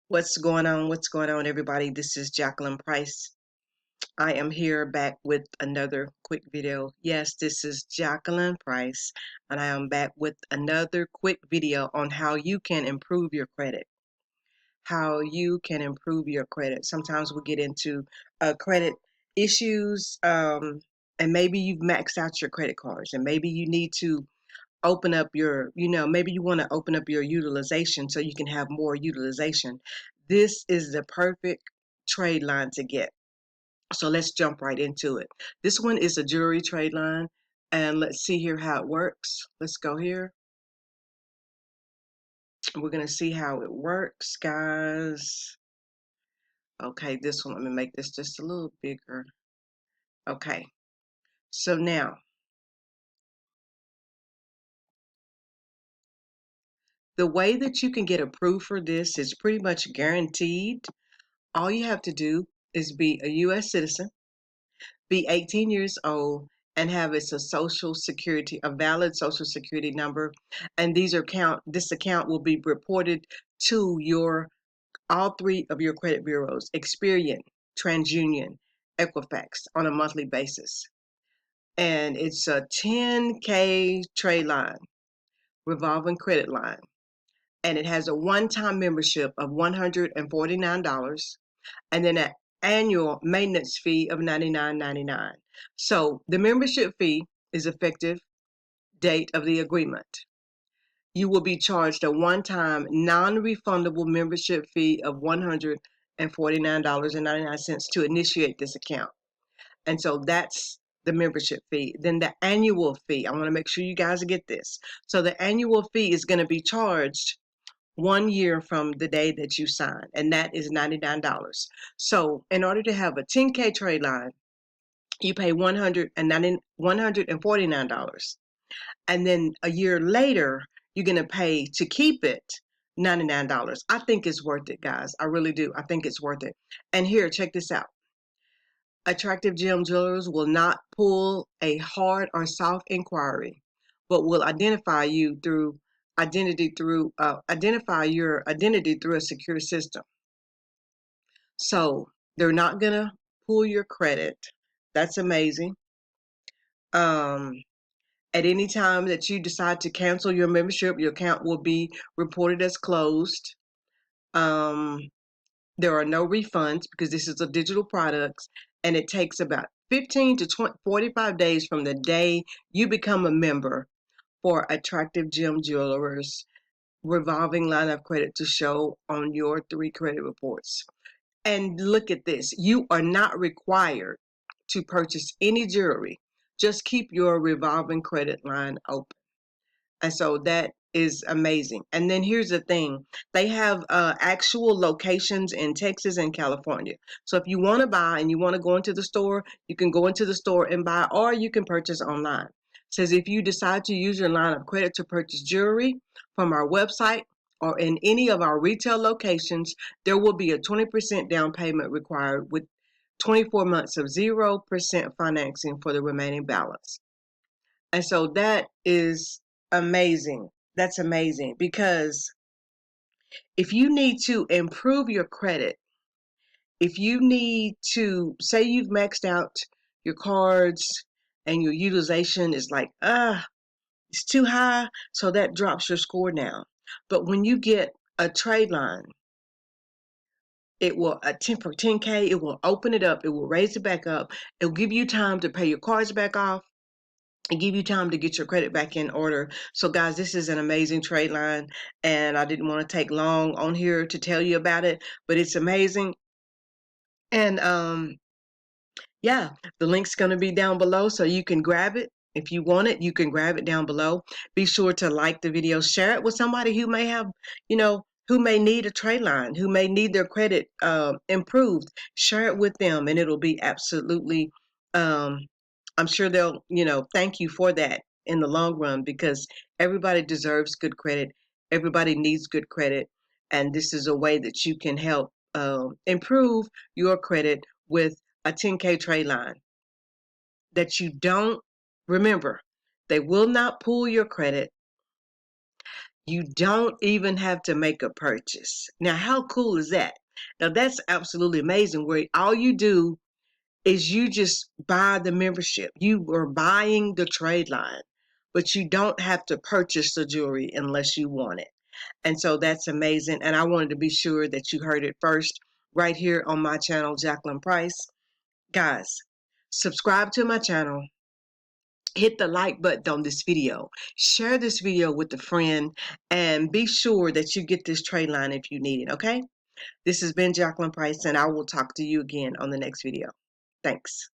What's going on? What's going on, everybody? This is Jacqueline Price. I am here back with another quick video. Yes, this is Jacqueline Price, and I am back with another quick video on how you can improve your credit. How you can improve your credit. Sometimes we get into credit issues, and maybe you've maxed out your credit cards, and maybe you need to open up your, maybe you want to open up your utilization so you can have more utilization. This is the perfect trade line to get. So let's jump right into it. This one is a jewelry trade line, and let's see here how it works. Let's go here. We're going to see how it works, guys. Okay, this one, let me make this just a little bigger. Okay, so now the way that you can get approved for this is pretty much guaranteed. All you have to do is be a U.S. citizen, be 18 years old, and have a valid social security number. And this account will be reported to all three of your credit bureaus, Experian, TransUnion, Equifax, on a monthly basis. And it's a 10K trade line, revolving credit line. And it has a one-time membership of $149. And then an annual maintenance fee of $99.99. So the membership fee is effective date of the agreement. You will be charged a one-time non-refundable membership fee of $149.99 to initiate this account. And so that's the membership fee. Then the annual fee, I want to make sure you guys get this. So the annual fee is going to be charged 1 year from the day that you sign, and that is $99. So in order to have a 10K trade line, you pay $149. And then a year later, you're going to pay to keep it $99. I think it's worth it, guys. I really do. I think it's worth it. And here, check this out. Attractive Gem Jewelers will not pull a hard or soft inquiry, but will identify your identity through a secure system. So they're not gonna pull your credit. That's amazing. At any time that you decide to cancel your membership, your account will be reported as closed. There are no refunds because this is a digital product, and it takes about 15 to 45 days from the day you become a member for Attractive Gem Jewelers revolving line of credit to show on your 3 credit reports. And look at this, you are not required to purchase any jewelry. Just keep your revolving credit line open. And so that is amazing. And then here's the thing, they have actual locations in Texas and California. So if you want to buy and you want to go into the store, you can go into the store and buy, or you can purchase online. It says if you decide to use your line of credit to purchase jewelry from our website or in any of our retail locations, there will be a 20% down payment required with 24 months of 0% financing for the remaining balance. And so that is amazing. That's amazing, because if you need to improve your credit, if you need to, say you've maxed out your cards and your utilization is like, it's too high, so that drops your score down. But when you get a trade line, it will, for 10K, it will open it up, it will raise it back up, it will give you time to pay your cards back off, and give you time to get your credit back in order. So guys, this is an amazing trade line, and I didn't want to take long on here to tell you about it, but it's amazing. And yeah, the link's going to be down below, so you can grab it. If you want it, you can grab it down below. Be sure to like the video, share it with somebody who may have, who may need a trade line, who may need their credit improved. Share it with them, and it'll be absolutely, I'm sure they'll, thank you for that in the long run, because everybody deserves good credit. Everybody needs good credit. And this is a way that you can help improve your credit with a 10K trade line. That you don't, remember, they will not pull your credit. You don't even have to make a purchase. Now, how cool is that? Now, that's absolutely amazing, where all you do is you just buy the membership. You are buying the trade line, but you don't have to purchase the jewelry unless you want it. And so that's amazing. And I wanted to be sure that you heard it first right here on my channel, Jacqueline Price. Guys, subscribe to my channel. Hit the like button on this video. Share this video with a friend, and be sure that you get this trade line if you need it, okay? This has been Jacqueline Price, and I will talk to you again on the next video. Thanks.